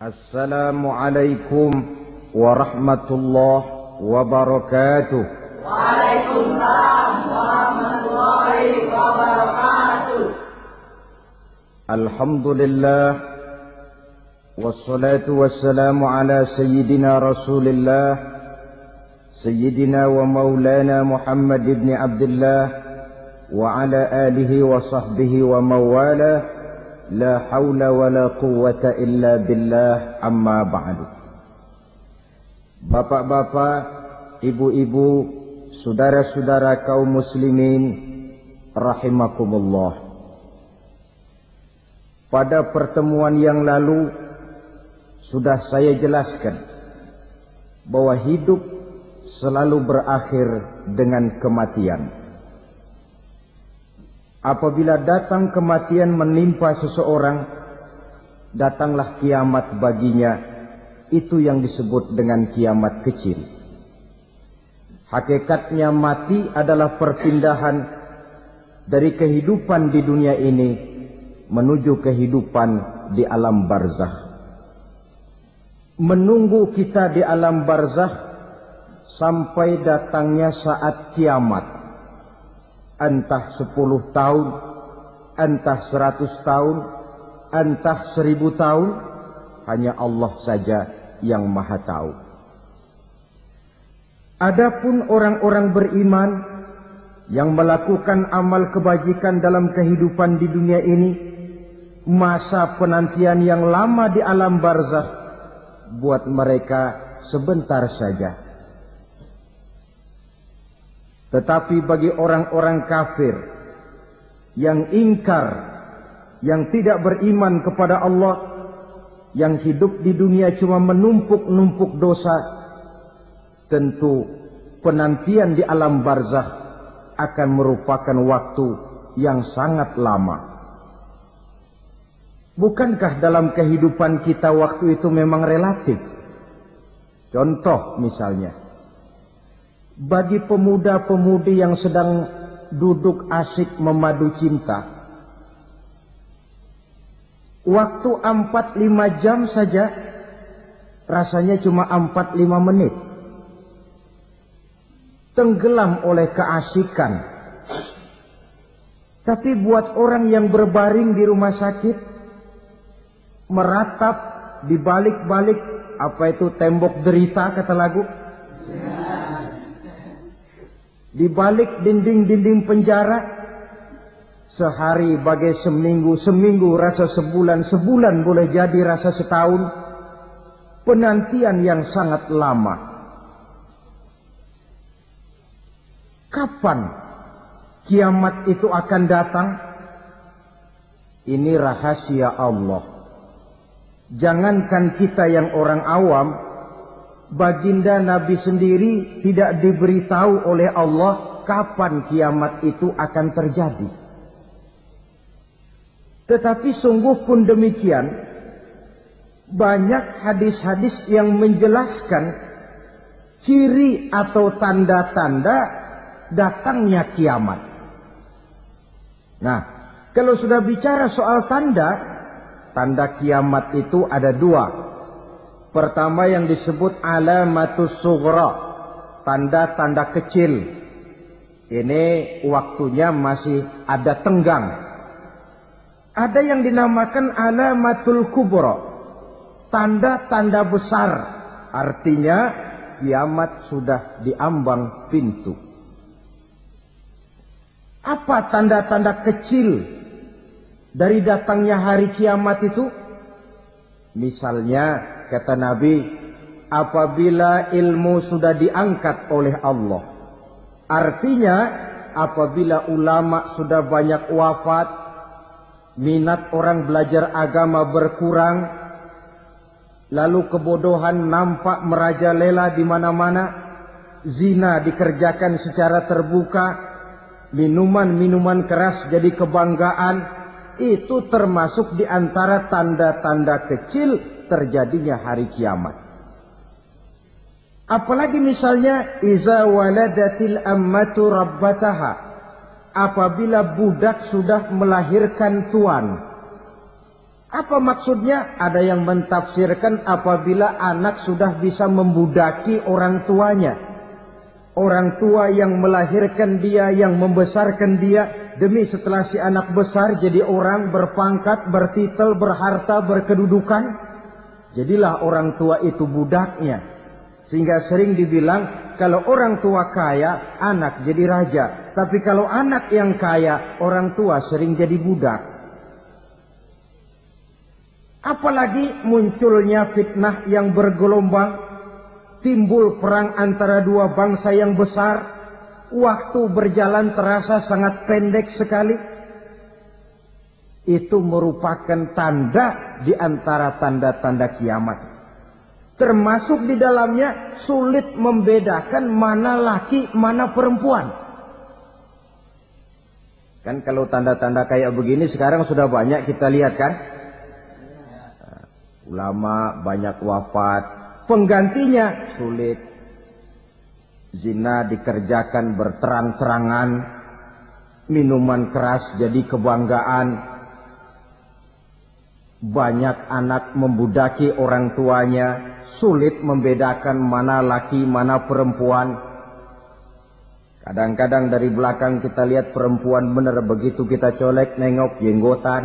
Assalamualaikum warahmatullahi wabarakatuh. Waalaikumsalam warahmatullahi wabarakatuh. Alhamdulillah wassalatu wassalamu ala sayyidina Rasulillah sayyidina wa maulana Muhammad ibn Abdullah wa ala alihi wa sahbihi wa mawalah. La haula wa la quwwata illa billah, amma ba'du. Bapak-bapak, ibu-ibu, saudara-saudara kaum muslimin rahimakumullah. Pada pertemuan yang lalu sudah saya jelaskan bahwa hidup selalu berakhir dengan kematian. Apabila datang kematian menimpa seseorang, datanglah kiamat baginya. Itu yang disebut dengan kiamat kecil. Hakikatnya mati adalah perpindahan dari kehidupan di dunia ini menuju kehidupan di alam barzakh. Menunggu kita di alam barzakh sampai datangnya saat kiamat. Entah 10 tahun, entah 100 tahun, entah 1000 tahun, hanya Allah saja yang maha tahu. Adapun orang-orang beriman yang melakukan amal kebajikan dalam kehidupan di dunia ini, masa penantian yang lama di alam barzakh buat mereka sebentar saja. Tetapi bagi orang-orang kafir yang ingkar, yang tidak beriman kepada Allah, yang hidup di dunia cuma menumpuk-numpuk dosa, tentu penantian di alam barzakh akan merupakan waktu yang sangat lama. Bukankah dalam kehidupan kita waktu itu memang relatif? Contoh misalnya, bagi pemuda-pemudi yang sedang duduk asik memadu cinta, waktu 4-5 jam saja rasanya cuma 4-5 menit. Tenggelam oleh keasikan. Tapi buat orang yang berbaring di rumah sakit, meratap di balik-balik apa itu tembok derita kata lagu, di balik dinding-dinding penjara, sehari bagai seminggu, seminggu rasa sebulan, sebulan boleh jadi rasa setahun. Penantian yang sangat lama. Kapan kiamat itu akan datang? Ini rahasia Allah. Jangankan kita yang orang awam, baginda Nabi sendiri tidak diberitahu oleh Allah kapan kiamat itu akan terjadi. Tetapi sungguh pun demikian, banyak hadis-hadis yang menjelaskan ciri atau tanda-tanda datangnya kiamat. Nah, kalau sudah bicara soal tanda kiamat itu ada dua. Pertama yang disebut alamatus sughra, tanda-tanda kecil. Ini waktunya masih ada tenggang. Ada yang dinamakan alamatul kubra, tanda-tanda besar. Artinya kiamat sudah diambang pintu. Apa tanda-tanda kecil dari datangnya hari kiamat itu? Misalnya, kata Nabi, apabila ilmu sudah diangkat oleh Allah. Artinya, apabila ulama sudah banyak wafat, minat orang belajar agama berkurang, lalu kebodohan nampak merajalela di mana-mana, zina dikerjakan secara terbuka, minuman-minuman keras jadi kebanggaan, itu termasuk di antara tanda-tanda kecil terjadinya hari kiamat. Apalagi misalnya iza waladatil ammatu rabbataha, apabila budak sudah melahirkan tuan. Apa maksudnya? Ada yang mentafsirkan apabila anak sudah bisa membudaki orang tuanya. Orang tua yang melahirkan dia, yang membesarkan dia, demi setelah si anak besar jadi orang berpangkat, bertitel, berharta, berkedudukan, jadilah orang tua itu budaknya. Sehingga sering dibilang kalau orang tua kaya, anak jadi raja. Tapi kalau anak yang kaya, orang tua sering jadi budak. Apalagi munculnya fitnah yang bergelombang, timbul perang antara dua bangsa yang besar, waktu berjalan terasa sangat pendek sekali. Itu merupakan tanda di antara tanda-tanda kiamat. Termasuk di dalamnya sulit membedakan mana laki, mana perempuan. Kan kalau tanda-tanda kayak begini sekarang sudah banyak kita lihat kan? Ulama banyak wafat, penggantinya sulit. Zina dikerjakan berterang-terangan, minuman keras jadi kebanggaan. Banyak anak membudaki orang tuanya, sulit membedakan mana laki, mana perempuan. Kadang-kadang dari belakang kita lihat perempuan benar, begitu kita colek nengok jenggotan.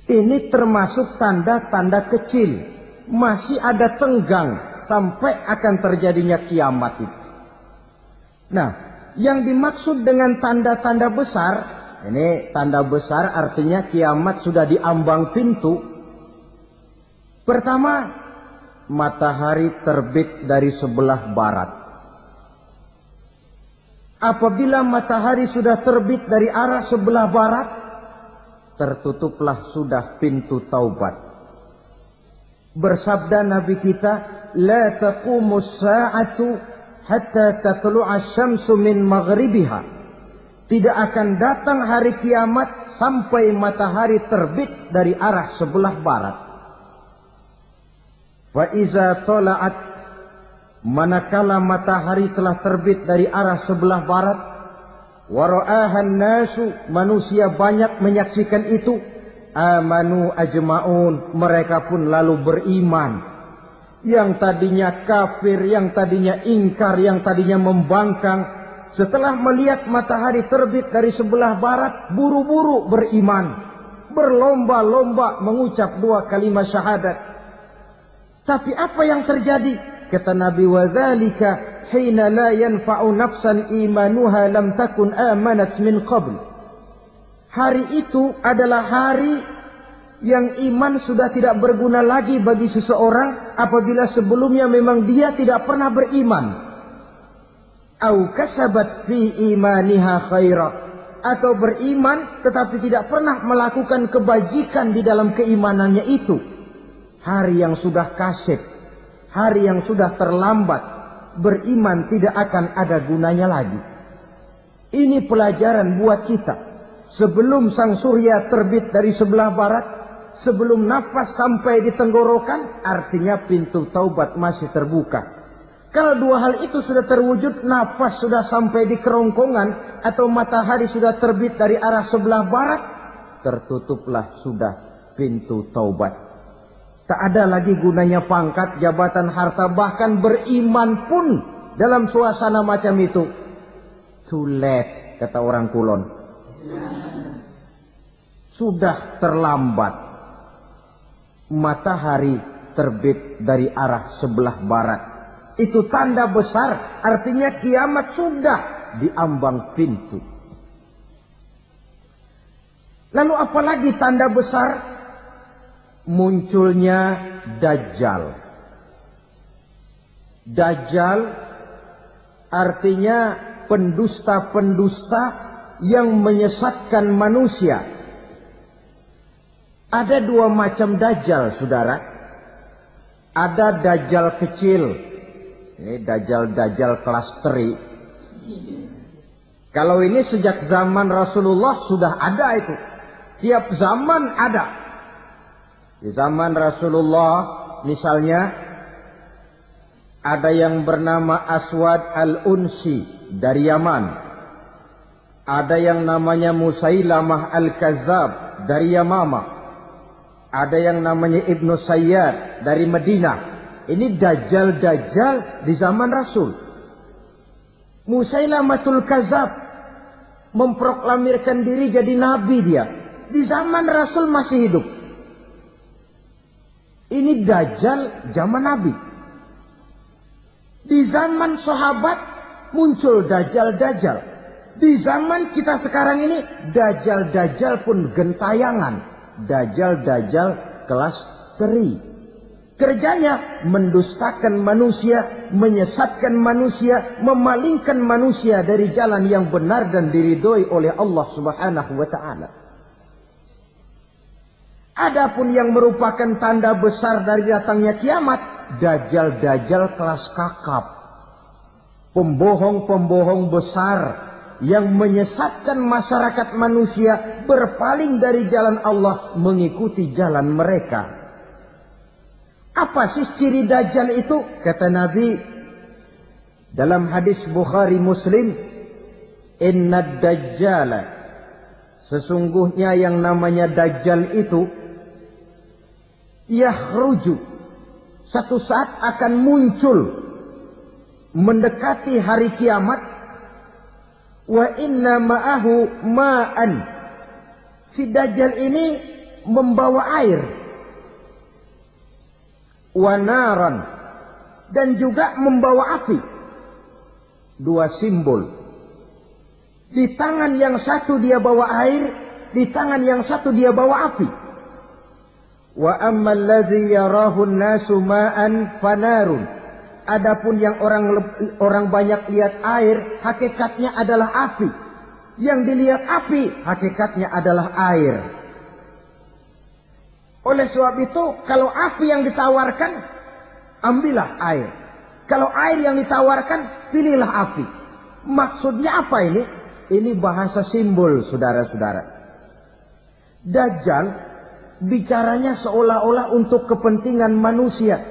Ini termasuk tanda-tanda kecil. Masih ada tenggang sampai akan terjadinya kiamat itu. Nah, yang dimaksud dengan tanda-tanda besar, ini tanda besar artinya kiamat sudah di ambang pintu. Pertama, matahari terbit dari sebelah barat. Apabila matahari sudah terbit dari arah sebelah barat, tertutuplah sudah pintu taubat. Bersabda Nabi kita, la taqumus sa'atu hatta tatlu'a syamsu min maghribiha. Tidak akan datang hari kiamat sampai matahari terbit dari arah sebelah barat. Fa iza tala'at, manakala matahari telah terbit dari arah sebelah barat, wara'ahan nasu, manusia banyak menyaksikan itu, amanu ajma'un, mereka pun lalu beriman. Yang tadinya kafir, yang tadinya ingkar, yang tadinya membangkang, setelah melihat matahari terbit dari sebelah barat, buru-buru beriman, berlomba-lomba mengucap dua kalimat syahadat. Tapi apa yang terjadi? Kata Nabi, wadzalika hina la yanfa'u nafsan imanuha lam takun amanat min qabl. Hari itu adalah hari yang iman sudah tidak berguna lagi bagi seseorang apabila sebelumnya memang dia tidak pernah beriman. Au kasabat fi imaniha khaira, atau beriman tetapi tidak pernah melakukan kebajikan di dalam keimanannya itu. Hari yang sudah kasib, hari yang sudah terlambat, beriman tidak akan ada gunanya lagi. Ini pelajaran buat kita. Sebelum sang surya terbit dari sebelah barat, sebelum nafas sampai di tenggorokan, artinya pintu taubat masih terbuka. Kalau dua hal itu sudah terwujud, nafas sudah sampai di kerongkongan, atau matahari sudah terbit dari arah sebelah barat, tertutuplah sudah pintu taubat. Tak ada lagi gunanya pangkat, jabatan, harta, bahkan beriman pun dalam suasana macam itu. Too late, kata orang Kulon. Sudah terlambat. Matahari terbit dari arah sebelah barat. Itu tanda besar, artinya kiamat sudah di ambang pintu. Lalu apalagi tanda besar? Munculnya Dajjal. Dajjal artinya pendusta-pendusta yang menyesatkan manusia. Ada dua macam Dajjal, saudara. Ada Dajjal kecil. Ini Dajjal kelas teri. Kalau ini sejak zaman Rasulullah sudah ada itu. Tiap zaman ada. Di zaman Rasulullah misalnya ada yang bernama Aswad al-Unsi. dari Yaman. Ada yang namanya Musailamah Al-Kazzab dari Yamama. Ada yang namanya Ibnu Sayyad dari Madinah. Ini dajjal-dajjal di zaman Rasul. Musailamatul Kazzab memproklamirkan diri jadi nabi dia. Di zaman Rasul masih hidup. Ini dajjal zaman Nabi. Di zaman sahabat muncul dajjal-dajjal. Di zaman kita sekarang ini dajjal-dajjal pun gentayangan. Dajjal-dajjal kelas teri. Kerjanya mendustakan manusia, menyesatkan manusia, memalingkan manusia dari jalan yang benar dan diridhoi oleh Allah Subhanahu wa taala. Adapun yang merupakan tanda besar dari datangnya kiamat, dajjal-dajjal kelas kakap. Pembohong-pembohong besar yang menyesatkan masyarakat manusia berpaling dari jalan Allah mengikuti jalan mereka. Apa sih ciri dajjal itu? Kata Nabi dalam hadis Bukhari Muslim, "Innad dajjala", sesungguhnya yang namanya dajjal itu yakhruju, satu saat akan muncul mendekati hari kiamat. Wa inna ma'ahu ma'an, si dajjal ini membawa air. Wa naran, dan juga membawa api. Dua simbol. Di tangan yang satu dia bawa air, di tangan yang satu dia bawa api. Wa ammal ladzi yarahu an-nasu ma'an fanarun. Adapun yang orang banyak lihat air, hakikatnya adalah api. Yang dilihat api, hakikatnya adalah air. Oleh sebab itu, kalau api yang ditawarkan, ambillah air. Kalau air yang ditawarkan, pilihlah api. Maksudnya apa ini? Ini bahasa simbol, saudara-saudara. Dajjal bicaranya seolah-olah untuk kepentingan manusia.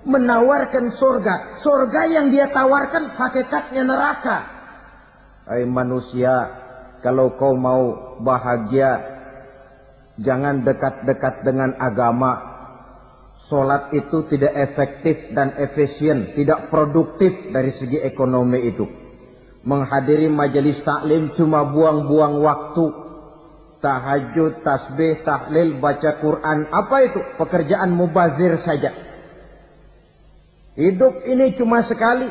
Menawarkan surga. Surga yang dia tawarkan hakikatnya neraka. Hai manusia, kalau kau mau bahagia, jangan dekat-dekat dengan agama. Solat itu tidak efektif dan efisien, tidak produktif dari segi ekonomi itu. Menghadiri majelis taklim cuma buang-buang waktu. Tahajud, tasbih, tahlil, baca Quran, apa itu? Pekerjaan mubazir saja. Hidup ini cuma sekali.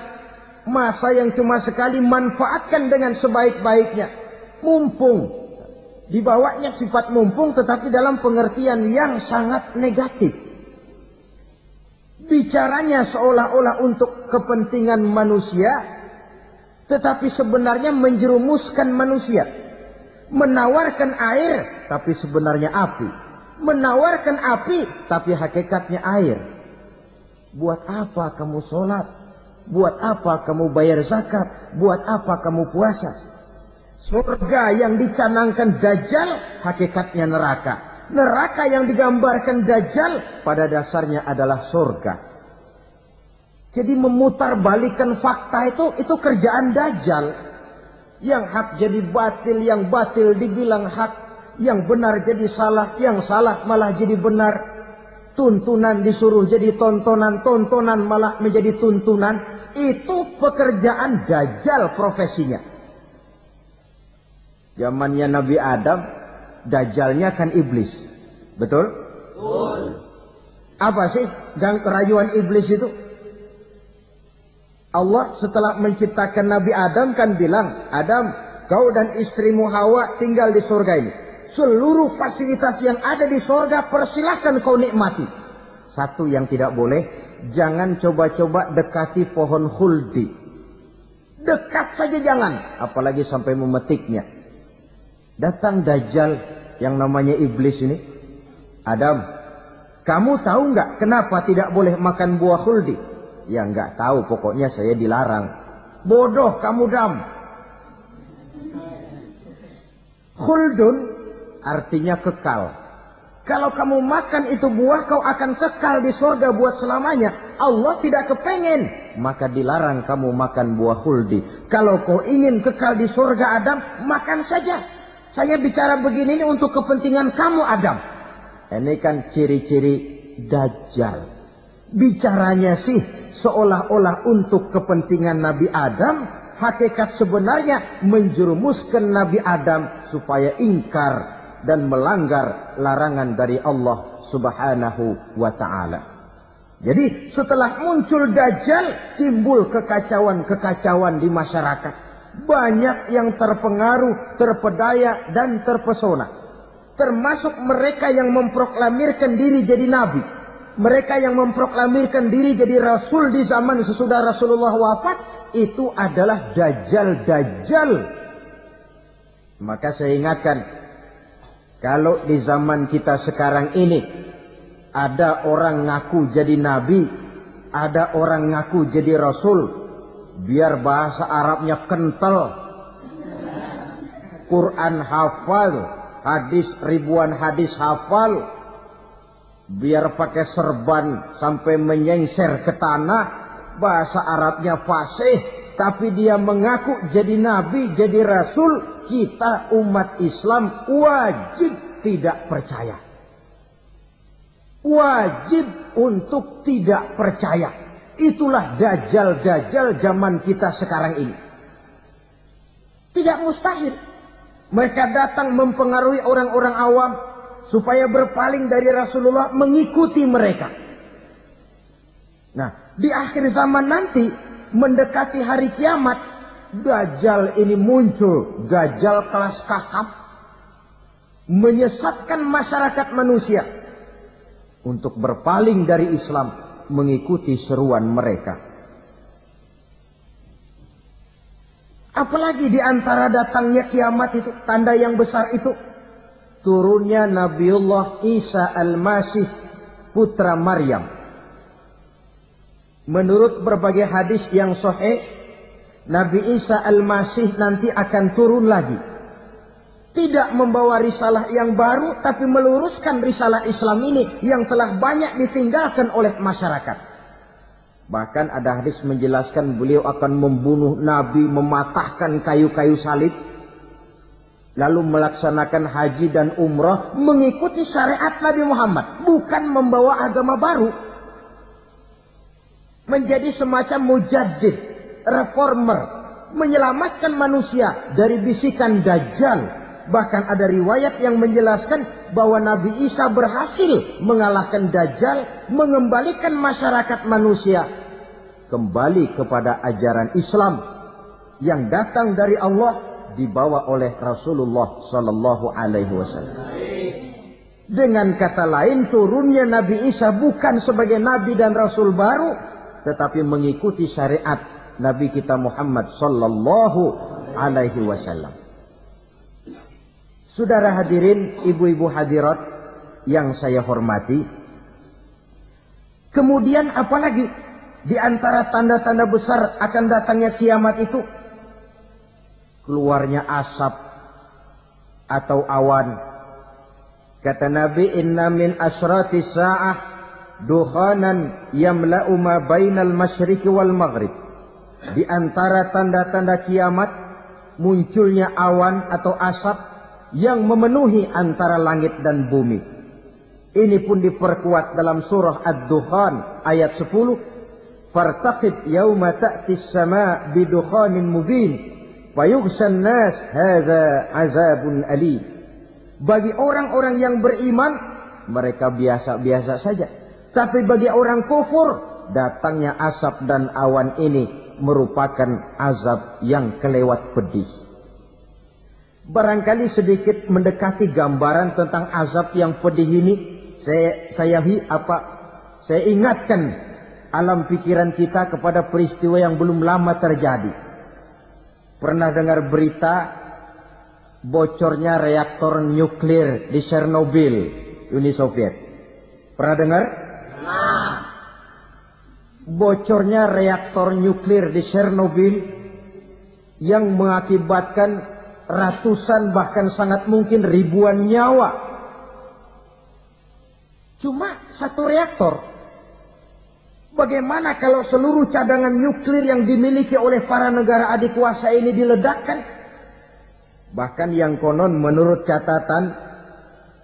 Masa yang cuma sekali, manfaatkan dengan sebaik-baiknya. Mumpung. Dibawanya sifat mumpung, tetapi dalam pengertian yang sangat negatif. Bicaranya seolah-olah untuk kepentingan manusia, tetapi sebenarnya menjerumuskan manusia. Menawarkan air, tapi sebenarnya api. Menawarkan api, tapi hakikatnya air. Buat apa kamu sholat? Buat apa kamu bayar zakat? Buat apa kamu puasa? Surga yang dicanangkan Dajjal, hakikatnya neraka. Neraka yang digambarkan Dajjal, pada dasarnya adalah surga. Jadi memutarbalikkan fakta itu kerjaan Dajjal. Yang hak jadi batil, yang batil dibilang hak, yang benar jadi salah, yang salah malah jadi benar. Tuntunan disuruh jadi tontonan, tontonan malah menjadi tuntunan. Itu pekerjaan Dajjal profesinya. Zamannya Nabi Adam, Dajjalnya kan iblis. Betul? Betul. Apa sih dan kerayuan iblis itu? Allah setelah menciptakan Nabi Adam kan bilang, Adam, kau dan istrimu Hawa tinggal di surga ini. Seluruh fasilitas yang ada di surga persilahkan kau nikmati. Satu yang tidak boleh, jangan coba-coba dekati pohon khuldi. Dekat saja jangan, apalagi sampai memetiknya. Datang Dajjal yang namanya iblis ini. Adam, kamu tahu nggak kenapa tidak boleh makan buah khuldi? Ya nggak tahu, pokoknya saya dilarang. Bodoh kamu Dam. Khuldun artinya kekal. Kalau kamu makan itu buah, kau akan kekal di surga buat selamanya. Allah tidak kepengen, maka dilarang kamu makan buah khuldi. Kalau kau ingin kekal di surga Adam, makan saja. Saya bicara begini ini untuk kepentingan kamu Adam. Ini kan ciri-ciri Dajjal. Bicaranya sih seolah-olah untuk kepentingan Nabi Adam. Hakikat sebenarnya menjerumuskan Nabi Adam supaya ingkar dan melanggar larangan dari Allah Subhanahu wa ta'ala. Jadi setelah muncul Dajjal, timbul kekacauan-kekacauan di masyarakat. Banyak yang terpengaruh, terpedaya dan terpesona. Termasuk mereka yang memproklamirkan diri jadi nabi. Mereka yang memproklamirkan diri jadi rasul di zaman sesudah Rasulullah wafat. Itu adalah Dajjal-Dajjal. Maka saya ingatkan, kalau di zaman kita sekarang ini ada orang ngaku jadi nabi, ada orang ngaku jadi rasul, biar bahasa Arabnya kental, Quran hafal, hadis ribuan hadis hafal, biar pakai serban sampai menyengser ke tanah, bahasa Arabnya fasih, tapi dia mengaku jadi nabi, jadi rasul. Kita umat Islam wajib tidak percaya. Wajib untuk tidak percaya. Itulah Dajjal-Dajjal zaman kita sekarang ini. Tidak mustahil. Mereka datang mempengaruhi orang-orang awam supaya berpaling dari Rasulullah, mengikuti mereka. Nah, di akhir zaman nanti, mendekati hari kiamat, Dajjal ini muncul, Dajjal kelas kakap, menyesatkan masyarakat manusia untuk berpaling dari Islam, mengikuti seruan mereka. Apalagi di antara datangnya kiamat itu, tanda yang besar itu, turunnya Nabiullah Isa Al-Masih, putra Maryam. Menurut berbagai hadis yang sahih, Nabi Isa Al-Masih nanti akan turun lagi. Tidak membawa risalah yang baru, tapi meluruskan risalah Islam ini yang telah banyak ditinggalkan oleh masyarakat. Bahkan ada hadis menjelaskan beliau akan membunuh Nabi, mematahkan kayu-kayu salib, lalu melaksanakan haji dan umrah mengikuti syariat Nabi Muhammad, bukan membawa agama baru. Menjadi semacam mujaddid, reformer, menyelamatkan manusia dari bisikan Dajjal. Bahkan ada riwayat yang menjelaskan bahwa Nabi Isa berhasil mengalahkan Dajjal, mengembalikan masyarakat manusia kembali kepada ajaran Islam yang datang dari Allah, dibawa oleh Rasulullah Sallallahu Alaihi Wasallam. Dengan kata lain, turunnya Nabi Isa bukan sebagai Nabi dan Rasul baru, tetapi mengikuti syariat Nabi kita Muhammad Sallallahu Alaihi Wasallam. Saudara hadirin, ibu-ibu hadirat yang saya hormati. Kemudian apalagi di antara tanda-tanda besar akan datangnya kiamat itu? Keluarnya asap atau awan. Kata Nabi, inna min asyrati sa'ah dukhanan yamla'u ma bainal masyriqi wal maghrib. Di antara tanda-tanda kiamat, munculnya awan atau asap yang memenuhi antara langit dan bumi. Ini pun diperkuat dalam surah Ad-Dukhan ayat 10. Fartaqib yauma ta'tis sama' bidukhanin mubin fayughshan nas hadza azabun alim. Bagi orang-orang yang beriman, mereka biasa-biasa saja. Tapi bagi orang kufur, datangnya asap dan awan ini merupakan azab yang kelewat pedih. Barangkali sedikit mendekati gambaran tentang azab yang pedih ini, saya ingatkan alam pikiran kita kepada peristiwa yang belum lama terjadi. Pernah dengar berita bocornya reaktor nuklir di Chernobyl, Uni Soviet? Pernah dengar? Bocornya reaktor nuklir di Chernobyl yang mengakibatkan ratusan bahkan sangat mungkin ribuan nyawa. cuma satu reaktor. Bagaimana kalau seluruh cadangan nuklir yang dimiliki oleh para negara adik kuasa ini diledakkan? Bahkan yang konon menurut catatan,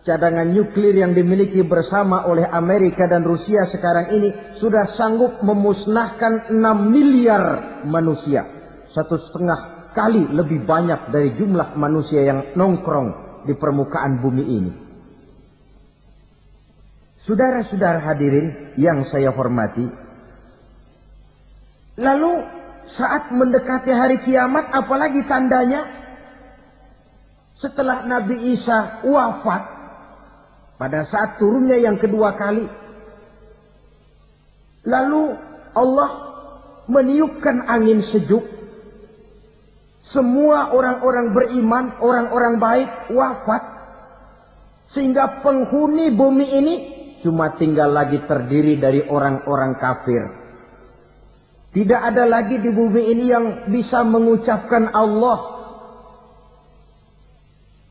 cadangan nuklir yang dimiliki bersama oleh Amerika dan Rusia sekarang ini sudah sanggup memusnahkan 6 miliar manusia. 1,5 kali lebih banyak dari jumlah manusia yang nongkrong di permukaan bumi ini. Saudara-saudara hadirin yang saya hormati, lalu saat mendekati hari kiamat, apalagi tandanya? Setelah Nabi Isa wafat, pada saat turunnya yang kedua kali, lalu Allah meniupkan angin sejuk. Semua orang-orang beriman, orang-orang baik wafat, sehingga penghuni bumi ini cuma tinggal lagi terdiri dari orang-orang kafir. Tidak ada lagi di bumi ini yang bisa mengucapkan Allah.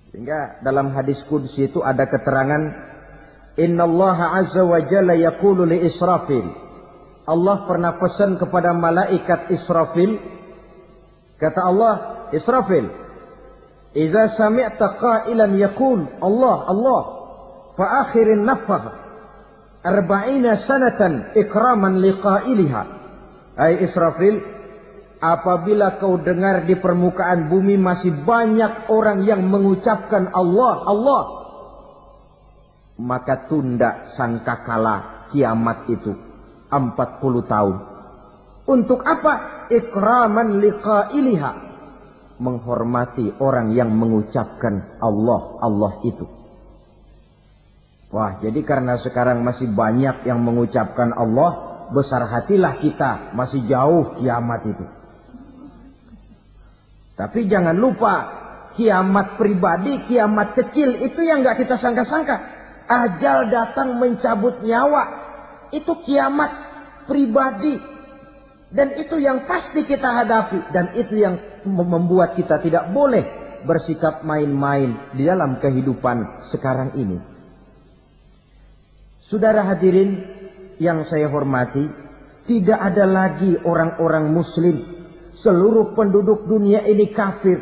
Sehingga dalam hadis qudsi itu ada keterangan, Innallaha azza wa jalla yaqulu li Israfil. Allah pernah pesan kepada malaikat Israfil. Kata Allah, Israfil, Iza sami'ta qailan yaqul Allah, Allah, fa akhirin nafah 40 sanatan ikraman liqailiha. Hai Israfil, apabila kau dengar di permukaan bumi masih banyak orang yang mengucapkan Allah, Allah, maka tunda sangkakala kiamat itu 40 tahun. Untuk apa? Ikraman liqailiha, menghormati orang yang mengucapkan Allah, Allah itu. Wah, jadi karena sekarang masih banyak yang mengucapkan Allah, besar hatilah kita, masih jauh kiamat itu. Tapi jangan lupa, kiamat pribadi, kiamat kecil itu yang gak kita sangka-sangka. Ajal datang mencabut nyawa, itu kiamat pribadi. Dan itu yang pasti kita hadapi. Dan itu yang membuat kita tidak boleh bersikap main-main di dalam kehidupan sekarang ini. Saudara hadirin yang saya hormati, tidak ada lagi orang-orang muslim. Seluruh penduduk dunia ini kafir.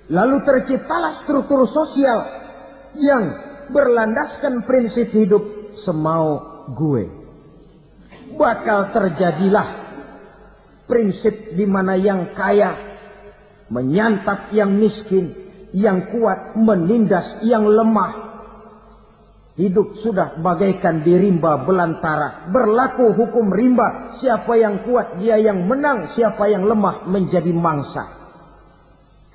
Lalu terciptalah struktur sosial yang berlandaskan prinsip hidup semau gue. Bakal terjadilah prinsip di mana yang kaya menyantap yang miskin, yang kuat menindas yang lemah. Hidup sudah bagaikan di rimba belantara. Berlaku hukum rimba, siapa yang kuat dia yang menang, siapa yang lemah menjadi mangsa.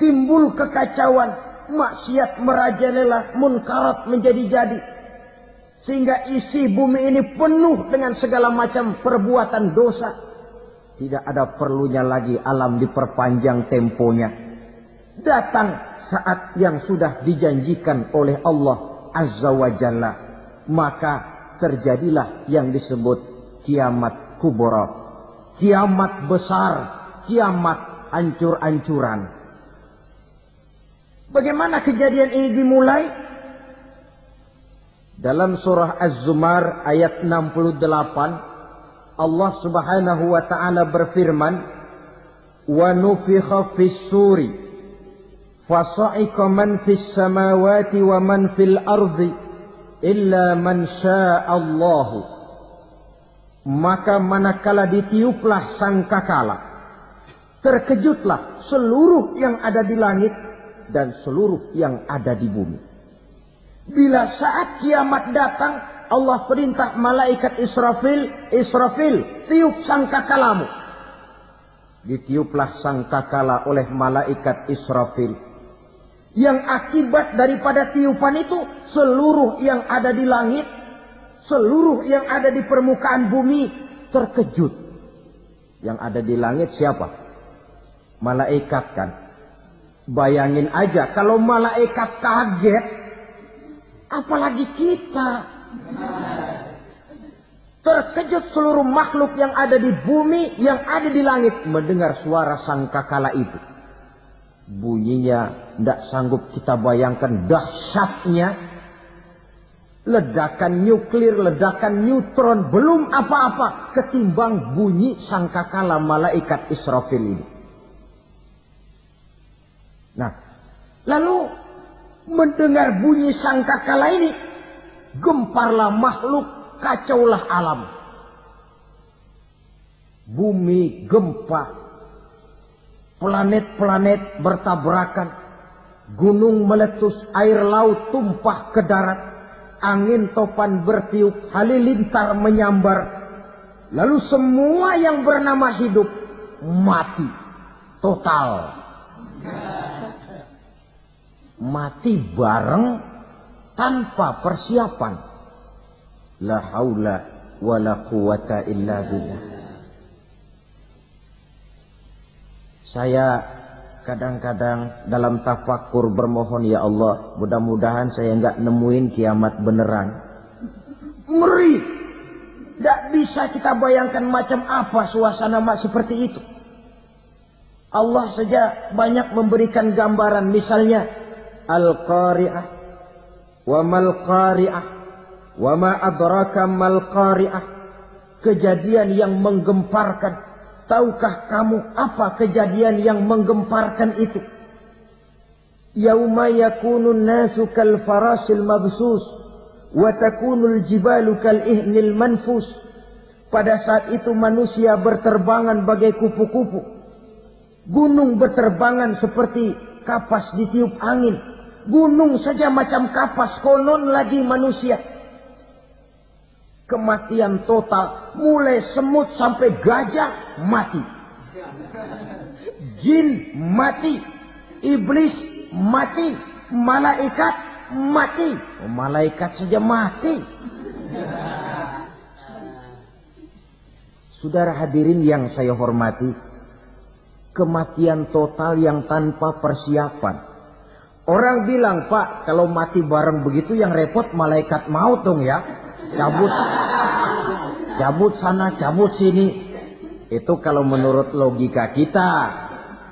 Timbul kekacauan, maksiat merajalela, munkarat menjadi-jadi. Sehingga isi bumi ini penuh dengan segala macam perbuatan dosa. Tidak ada perlunya lagi alam diperpanjang temponya. Datang saat yang sudah dijanjikan oleh Allah Azza wa Jalla. Maka terjadilah yang disebut kiamat kubra. Kiamat besar, kiamat hancur-hancuran. Bagaimana kejadian ini dimulai? Dalam surah Az-Zumar ayat 68. Allah subhanahu wa ta'ala berfirman, wa nufikha fis suri fasa'iqa man fis samawati wa man fil ardi illa man sya'allahu. Maka manakala ditiuplah sangkakala, terkejutlah seluruh yang ada di langit dan seluruh yang ada di bumi. Bila saat kiamat datang, Allah perintah malaikat Israfil, Israfil, tiup sangkakalamu. Ditiuplah sangkakala oleh malaikat Israfil. Yang akibat daripada tiupan itu, seluruh yang ada di langit, seluruh yang ada di permukaan bumi terkejut. Yang ada di langit siapa? Malaikat kan. Bayangin aja kalau malaikat kaget, apalagi kita. Terkejut seluruh makhluk yang ada di bumi, yang ada di langit mendengar suara sangkakala itu. Bunyinya tidak sanggup kita bayangkan dahsyatnya. ledakan nuklir, ledakan neutron, belum apa-apa ketimbang bunyi sangkakala malaikat Israfil ini. Nah, lalu mendengar bunyi sangkakala ini, gemparlah makhluk, kacaulah alam. Bumi gempa, planet-planet bertabrakan, gunung meletus, air laut tumpah ke darat, angin topan bertiup, halilintar menyambar. Lalu semua yang bernama hidup mati total. Mati bareng tanpa persiapan. La haula wala quwata illa billah. Saya kadang-kadang dalam tafakur bermohon, ya Allah, mudah-mudahan saya enggak nemuin kiamat beneran. Ngeri. Tidak bisa kita bayangkan macam apa suasana seperti itu. Allah saja banyak memberikan gambaran, misalnya Al-Qari'ah, wa mal Qari'ah, wa ma adraka mal Qari'ah. Kejadian yang menggemparkan. Tahukah kamu apa kejadian yang menggemparkan itu? Yauma yakunun nasu kal farasil mabsus wa takunul jibalu kal ihnil manfus. Pada saat itu manusia berterbangan bagai kupu-kupu. Gunung berterbangan seperti kapas ditiup angin. Gunung saja macam kapas, konon lagi manusia. Kematian total, mulai semut sampai gajah mati. Jin mati, iblis mati, malaikat mati. Oh, malaikat saja mati. Saudara hadirin yang saya hormati, kematian total yang tanpa persiapan. Orang bilang, Pak, kalau mati bareng begitu yang repot malaikat maut dong ya. Cabut sana, cabut sini. Itu kalau menurut logika kita.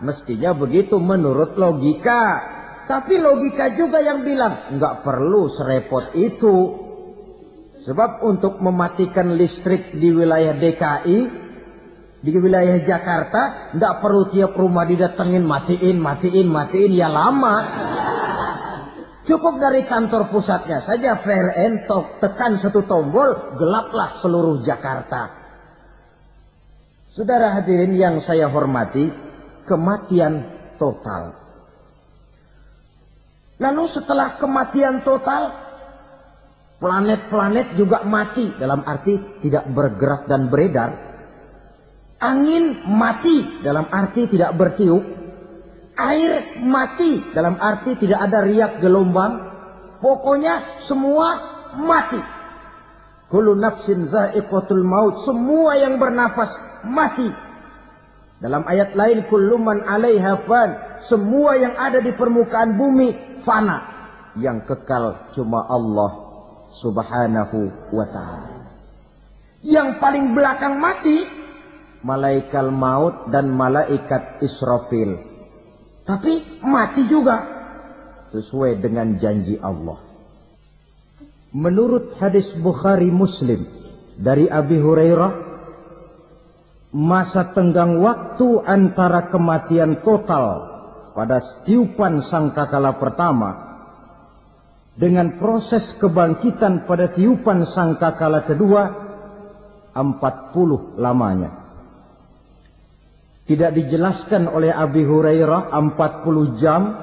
Mestinya begitu menurut logika. Tapi logika juga yang bilang nggak perlu serepot itu. Sebab untuk mematikan listrik di wilayah DKI, di wilayah Jakarta, nggak perlu tiap rumah didatengin matiin, ya lama. Cukup dari kantor pusatnya saja PLN tekan satu tombol, gelaplah seluruh Jakarta. Saudara hadirin yang saya hormati, kematian total. Lalu setelah kematian total, planet-planet juga mati, dalam arti tidak bergerak dan beredar. Angin mati, dalam arti tidak bertiup. Air mati, dalam arti tidak ada riak gelombang. Pokoknya semua mati. Kullu nafsin za'iqatul maut. Semua yang bernafas mati. Dalam ayat lain, kullu man 'alaiha fan. Semua yang ada di permukaan bumi fana. Yang kekal cuma Allah subhanahu wa ta'ala. Yang paling belakang mati, malaikat maut dan malaikat Israfil. Tapi mati juga sesuai dengan janji Allah. Menurut hadis Bukhari Muslim dari Abi Hurairah, masa tenggang waktu antara kematian total pada tiupan sangkakala pertama dengan proses kebangkitan pada tiupan sangkakala kedua 40 lamanya. Tidak dijelaskan oleh Abi Hurairah 40 jam,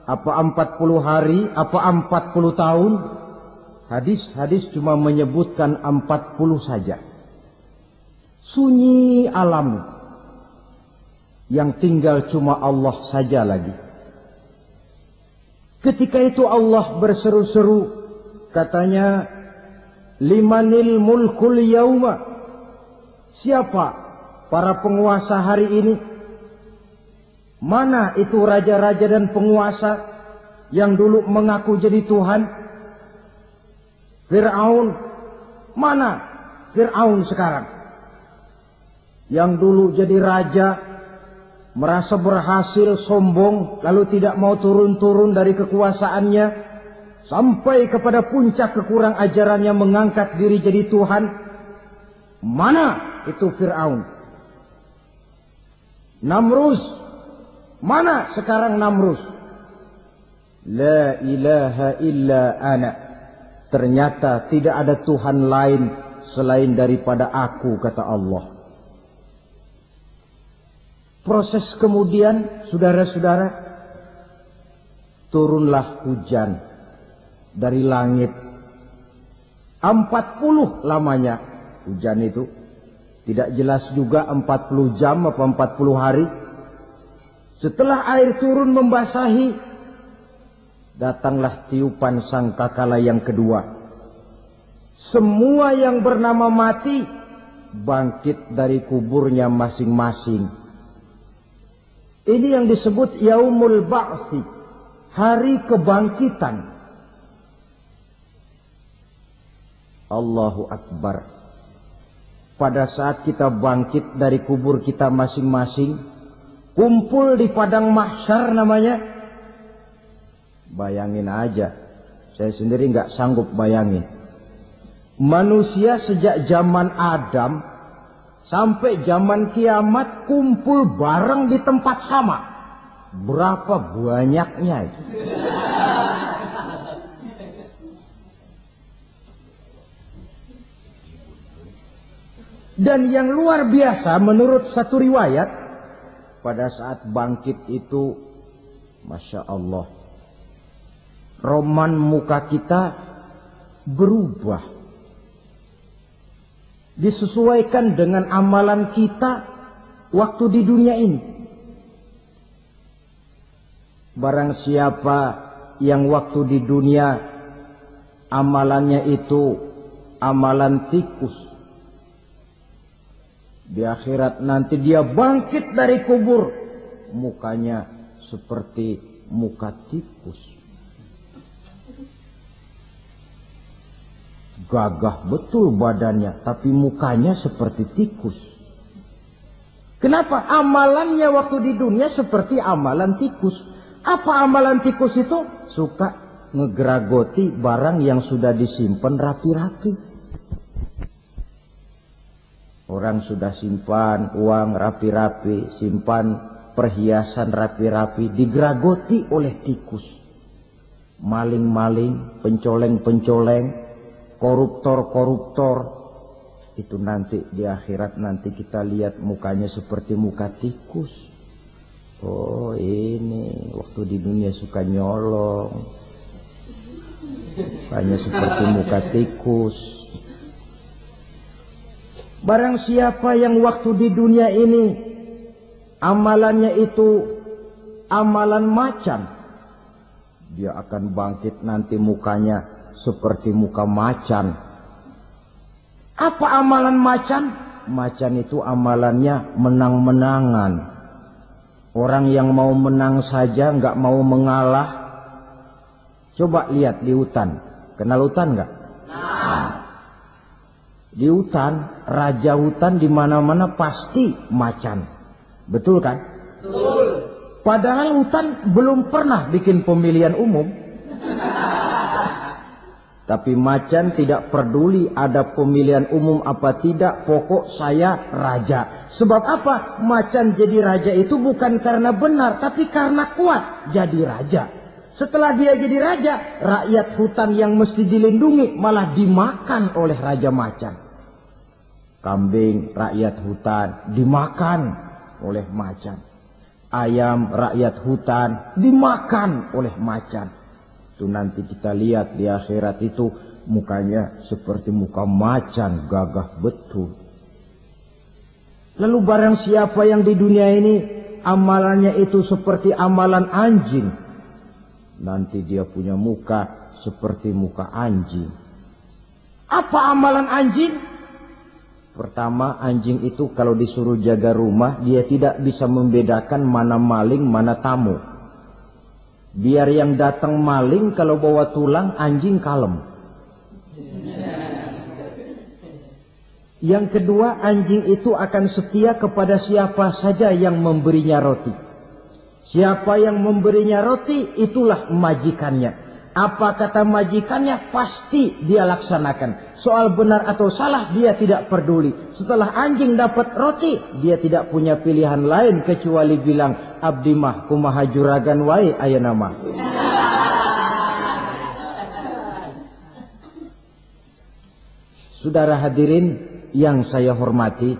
apa 40 hari, apa 40 tahun. Hadis-hadis cuma menyebutkan 40 saja. Sunyi alam. Yang tinggal cuma Allah saja lagi. Ketika itu Allah berseru-seru, katanya, limanil mulkul yauma. Siapa para penguasa hari ini? Mana itu raja-raja dan penguasa yang dulu mengaku jadi Tuhan? Fir'aun. Mana Fir'aun sekarang? Yang dulu jadi raja, merasa berhasil, sombong, lalu tidak mau turun-turun dari kekuasaannya. sampai kepada puncak kekurang ajarannya mengangkat diri jadi Tuhan. Mana itu Fir'aun? Namrus, mana sekarang Namrus? La ilaha illa ana. Ternyata tidak ada Tuhan lain selain daripada aku, kata Allah. Proses kemudian, saudara-saudara, turunlah hujan dari langit. 40 lamanya hujan itu. Tidak jelas juga 40 jam atau 40 hari. Setelah air turun membasahi, datanglah tiupan sangkakala yang kedua. Semua yang bernama mati bangkit dari kuburnya masing-masing. Ini yang disebut Yaumul Ba'thi, hari kebangkitan. Allahu Akbar. Pada saat kita bangkit dari kubur kita masing-masing, kumpul di padang mahsyar namanya. Bayangin aja, saya sendiri nggak sanggup bayangin. Manusia sejak zaman Adam sampai zaman kiamat kumpul bareng di tempat sama. Berapa banyaknya itu? Dan yang luar biasa menurut satu riwayat, pada saat bangkit itu, Masya Allah, roman muka kita berubah. Disesuaikan dengan amalan kita waktu di dunia ini. Barang siapa yang waktu di dunia amalannya itu amalan tikus, di akhirat nanti dia bangkit dari kubur, mukanya seperti muka tikus. Gagah betul badannya, tapi mukanya seperti tikus. Kenapa? Amalannya waktu di dunia seperti amalan tikus. Apa amalan tikus itu? Suka ngegeragoti barang yang sudah disimpan rapi-rapi. Orang sudah simpan uang rapi-rapi, simpan perhiasan rapi-rapi, digeragoti oleh tikus. Maling-maling, pencoleng-pencoleng, koruptor-koruptor. Itu nanti di akhirat nanti kita lihat mukanya seperti muka tikus. Oh ini waktu di dunia suka nyolong, mukanya seperti muka tikus. Barang siapa yang waktu di dunia ini amalannya itu amalan macan, dia akan bangkit nanti mukanya seperti muka macan. Apa amalan macan? Macan itu amalannya menang-menangan. Orang yang mau menang saja nggak mau mengalah. Coba lihat di hutan. Kenal hutan nggak? Di hutan, raja hutan di mana-mana pasti macan. Betul kan? Betul. Padahal hutan belum pernah bikin pemilihan umum. Tapi macan tidak peduli ada pemilihan umum apa tidak, pokok saya raja. Sebab apa? Macan jadi raja itu bukan karena benar, tapi karena kuat jadi raja. Setelah dia jadi raja, rakyat hutan yang mesti dilindungi malah dimakan oleh raja macan. Kambing rakyat hutan dimakan oleh macan. Ayam rakyat hutan dimakan oleh macan. Itu nanti kita lihat di akhirat itu mukanya seperti muka macan, gagah betul. Lalu barang siapa yang di dunia ini amalannya itu seperti amalan anjing, nanti dia punya muka seperti muka anjing. Apa amalan anjing? Pertama, anjing itu kalau disuruh jaga rumah, dia tidak bisa membedakan mana maling, mana tamu. Biar yang datang maling, kalau bawa tulang, anjing kalem. Yang kedua, anjing itu akan setia kepada siapa saja yang memberinya roti. Siapa yang memberinya roti, itulah majikannya. Apa kata majikannya pasti dia laksanakan. Soal benar atau salah dia tidak peduli. Setelah anjing dapat roti, dia tidak punya pilihan lain kecuali bilang, abdi mah kumaha juragan wae ayeuna mah. Saudara hadirin yang saya hormati,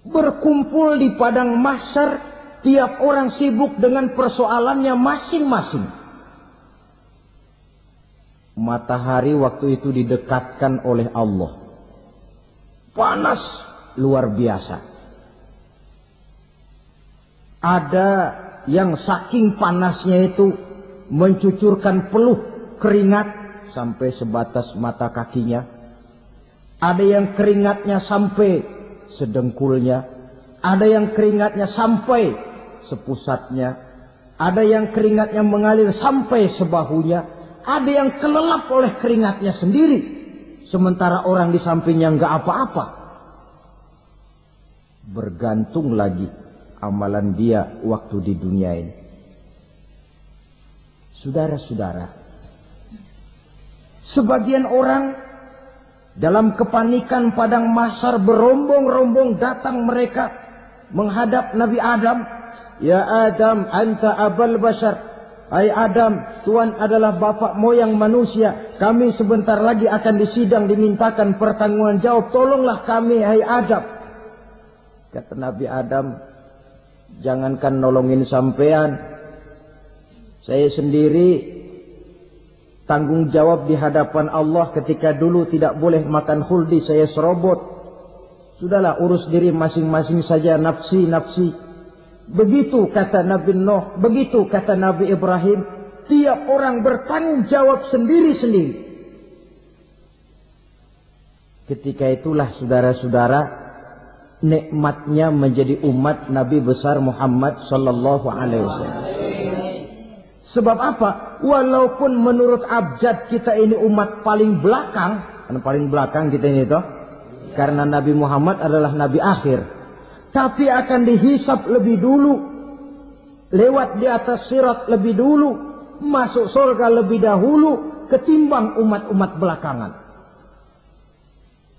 berkumpul di padang mahsyar, tiap orang sibuk dengan persoalannya masing-masing. Matahari waktu itu didekatkan oleh Allah. Panas luar biasa. Ada yang saking panasnya itu mencucurkan peluh keringat sampai sebatas mata kakinya. Ada yang keringatnya sampai sedengkulnya. Ada yang keringatnya sampai sepusatnya. Ada yang keringatnya mengalir sampai sebahunya. Ada yang kelelap oleh keringatnya sendiri. Sementara orang di sampingnya enggak apa-apa. Bergantung lagi amalan dia waktu di dunia ini. Saudara-saudara, sebagian orang dalam kepanikan padang mahsyar berombong-rombong datang mereka menghadap Nabi Adam. Ya Adam, anta abal bashar. Hai Adam, Tuhan adalah bapak moyang manusia. Kami sebentar lagi akan disidang, dimintakan pertanggungan jawab. Tolonglah kami, hai Adam. Kata Nabi Adam, jangankan nolongin sampean, saya sendiri tanggung jawab di hadapan Allah ketika dulu tidak boleh makan khuldi, saya serobot. Sudahlah, urus diri masing-masing saja, nafsi. Begitu kata Nabi Nuh, begitu kata Nabi Ibrahim. Tiap orang bertanggung jawab sendiri-sendiri. Ketika itulah saudara-saudara, nikmatnya menjadi umat Nabi besar Muhammad sallallahu alaihi wasallam. Sebab apa? Walaupun menurut abjad kita ini umat paling belakang, kan paling belakang kita ini toh, karena Nabi Muhammad adalah Nabi akhir. Tapi akan dihisap lebih dulu, lewat di atas sirat lebih dulu, masuk surga lebih dahulu ketimbang umat-umat belakangan.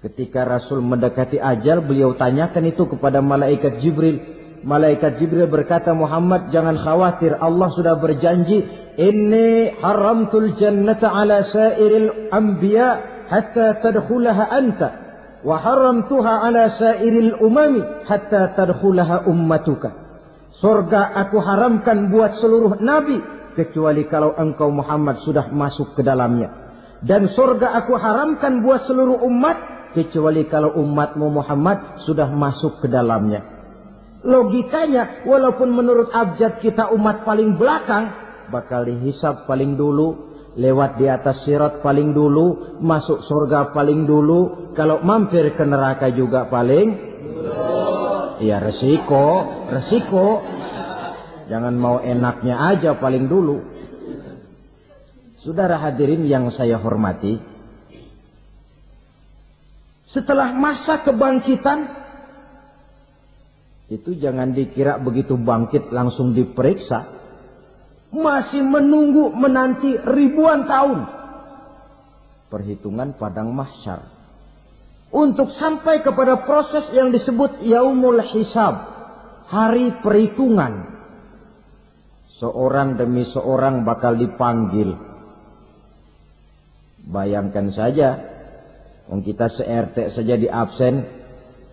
Ketika Rasul mendekati ajal, beliau tanyakan itu kepada malaikat Jibril. Malaikat Jibril berkata, Muhammad jangan khawatir, Allah sudah berjanji, inni haramtul jannata ala sairil anbiya hatta tadkhulaha anta. Wa haramtuha ala sairil umami hatta tadkhulaha ummatuka. Surga aku haramkan buat seluruh nabi kecuali kalau engkau Muhammad sudah masuk ke dalamnya. Dan surga aku haramkan buat seluruh umat kecuali kalau umatmu Muhammad sudah masuk ke dalamnya. Logikanya, walaupun menurut abjad kita umat paling belakang, bakal dihisab paling dulu, lewat di atas sirat paling dulu, masuk surga paling dulu, kalau mampir ke neraka juga paling dulu. Ya resiko. Jangan mau enaknya aja paling dulu. Saudara hadirin yang saya hormati, setelah masa kebangkitan, itu jangan dikira begitu bangkit langsung diperiksa. Masih menunggu menanti ribuan tahun perhitungan padang mahsyar untuk sampai kepada proses yang disebut yaumul hisab, hari perhitungan. Seorang demi seorang bakal dipanggil. Bayangkan saja, kita se-RT saja di absen,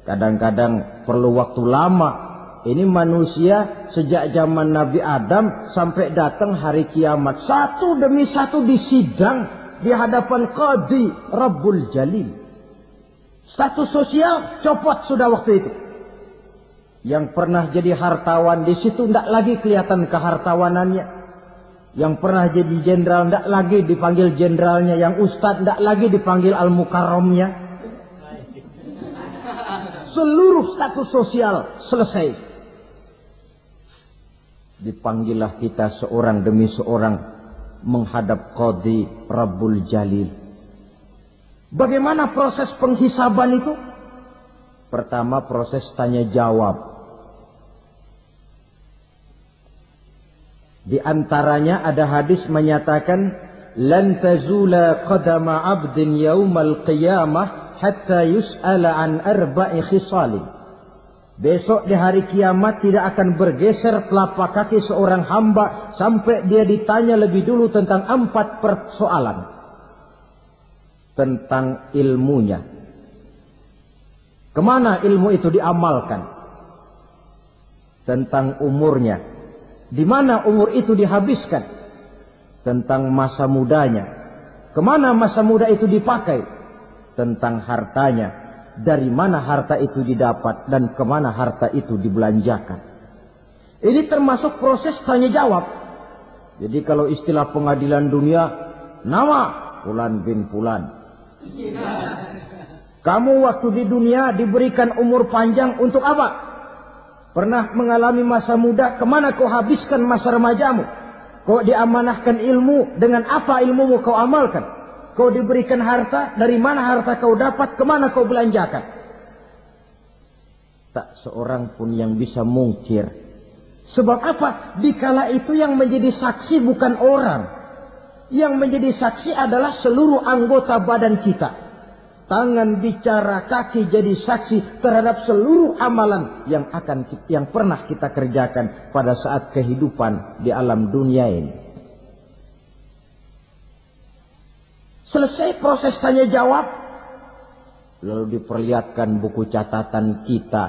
kadang-kadang perlu waktu lama. Ini manusia sejak zaman Nabi Adam sampai datang hari kiamat, satu demi satu disidang di hadapan Qadhi Rabbul Jalil. Status sosial copot sudah waktu itu. Yang pernah jadi hartawan di situ tidak lagi kelihatan kehartawanannya. Yang pernah jadi jenderal tidak lagi dipanggil jenderalnya. Yang ustadz tidak lagi dipanggil al-mukarramnya. Seluruh status sosial selesai. Dipanggillah kita seorang demi seorang menghadap Qadhi Rabbul Jalil. Bagaimana proses penghisaban itu? Pertama proses tanya jawab. Di antaranya ada hadis menyatakan, lan tazula qadama 'abdin yaumal qiyamah hatta yus'ala an arba'i khisalin. Besok di hari kiamat tidak akan bergeser telapak kaki seorang hamba sampai dia ditanya lebih dulu tentang 4 persoalan. Tentang ilmunya. Kemana ilmu itu diamalkan? Tentang umurnya. Di mana umur itu dihabiskan? Tentang masa mudanya. Kemana masa muda itu dipakai? Tentang hartanya. Dari mana harta itu didapat dan kemana harta itu dibelanjakan. Ini termasuk proses tanya jawab. Jadi kalau istilah pengadilan dunia, nama Fulan bin Fulan. Kamu waktu di dunia diberikan umur panjang untuk apa? Pernah mengalami masa muda, kemana kau habiskan masa remajamu? Kau diamanahkan ilmu, dengan apa ilmumu kau amalkan? Kau diberikan harta, dari mana harta kau dapat, kemana kau belanjakan? Tak seorang pun yang bisa mungkir. Sebab apa? Dikala itu yang menjadi saksi bukan orang. Yang menjadi saksi adalah seluruh anggota badan kita. Tangan bicara, kaki jadi saksi terhadap seluruh amalan yang pernah kita kerjakan pada saat kehidupan di alam dunia ini. Selesai proses tanya jawab, lalu diperlihatkan buku catatan kita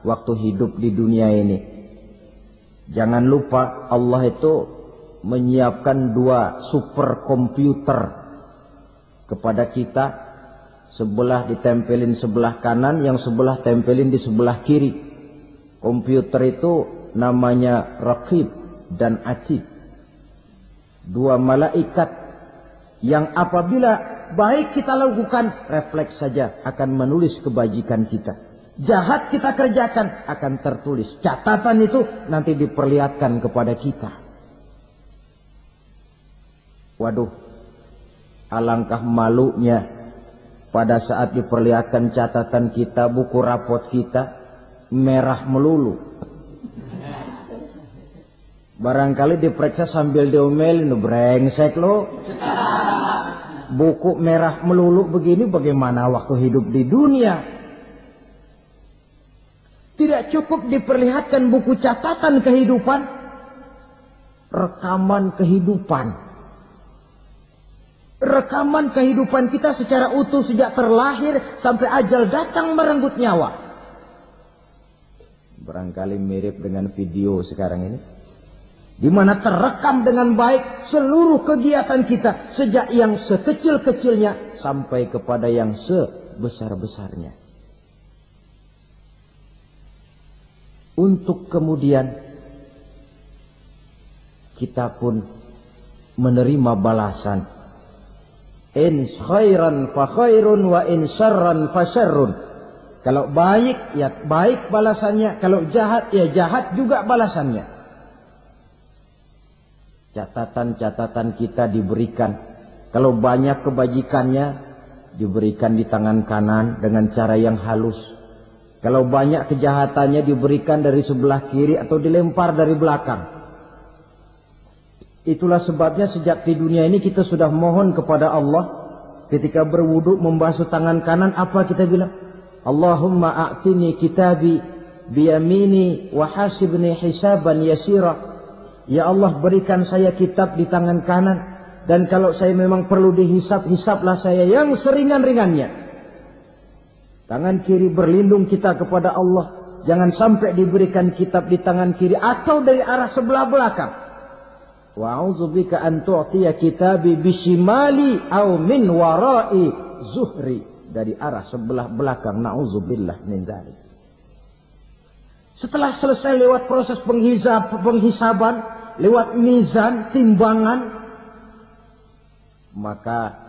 waktu hidup di dunia ini. Jangan lupa Allah itu menyiapkan 2 superkomputer kepada kita. Sebelah ditempelin sebelah kanan, yang sebelah tempelin di sebelah kiri. Komputer itu namanya Raqib dan Atid. 2 malaikat yang apabila baik kita lakukan, refleks saja akan menulis kebajikan kita. Jahat kita kerjakan, akan tertulis. Catatan itu nanti diperlihatkan kepada kita. Waduh, alangkah malunya pada saat diperlihatkan catatan kita, buku rapot kita, merah melulu. Barangkali diperiksa sambil diomelin, brengsek lo. Buku merah melulu begini, bagaimana waktu hidup di dunia? Tidak cukup diperlihatkan buku catatan kehidupan, rekaman kehidupan. Rekaman kehidupan kita secara utuh sejak terlahir sampai ajal datang merenggut nyawa. Barangkali mirip dengan video sekarang ini, di mana terekam dengan baik seluruh kegiatan kita sejak yang sekecil-kecilnya sampai kepada yang sebesar-besarnya. Untuk kemudian kita pun menerima balasan. In khairan fa khairun wa in syarran fa syarrun. Kalau baik ya baik balasannya, kalau jahat ya jahat juga balasannya. Catatan-catatan kita diberikan. Kalau banyak kebajikannya diberikan di tangan kanan dengan cara yang halus. Kalau banyak kejahatannya diberikan dari sebelah kiri atau dilempar dari belakang. Itulah sebabnya sejak di dunia ini kita sudah mohon kepada Allah. Ketika berwudu membasuh tangan kanan, apa kita bilang? Allahumma a'tini kitabi biyamini wa hasibni hisaban yasira. Ya Allah, berikan saya kitab di tangan kanan, dan kalau saya memang perlu dihisab, hisablah saya yang seringan-ringannya. Tangan kiri berlindung kita kepada Allah. Jangan sampai diberikan kitab di tangan kiri atau dari arah sebelah belakang. Wa'udzubika an tu'tiya kitabi bishimali aw min wara'i zuhri, dari arah sebelah belakang. Na'udzubillah min dzalik. Setelah selesai lewat proses penghisaban, lewat mizan, timbangan, maka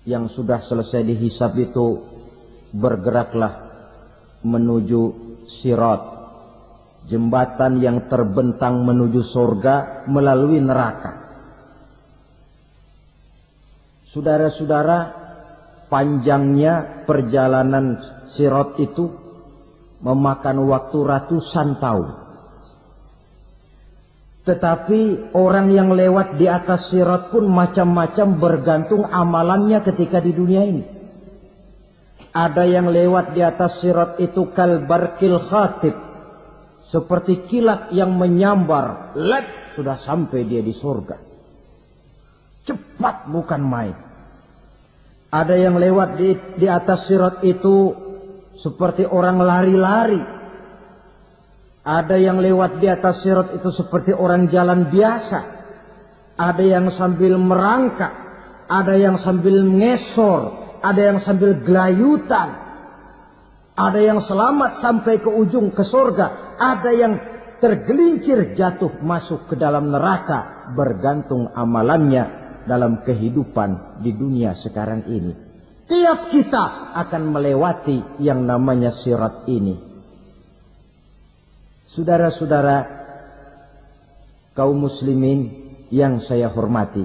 yang sudah selesai dihisab itu bergeraklah menuju sirat, jembatan yang terbentang menuju surga melalui neraka. Saudara-saudara, panjangnya perjalanan sirat itu memakan waktu ratusan tahun. Tetapi orang yang lewat di atas sirat pun macam-macam bergantung amalannya ketika di dunia ini. Ada yang lewat di atas sirat itu kal barqil khatib, seperti kilat yang menyambar, lep, sudah sampai dia di surga. Cepat bukan main. Ada yang lewat di atas sirat itu seperti orang lari-lari. Ada yang lewat di atas sirat itu seperti orang jalan biasa. Ada yang sambil merangkak, ada yang sambil ngesor, ada yang sambil gelayutan. Ada yang selamat sampai ke ujung ke surga, ada yang tergelincir jatuh masuk ke dalam neraka, bergantung amalannya dalam kehidupan di dunia sekarang ini. Tiap kita akan melewati yang namanya sirat ini. Saudara-saudara kaum muslimin yang saya hormati,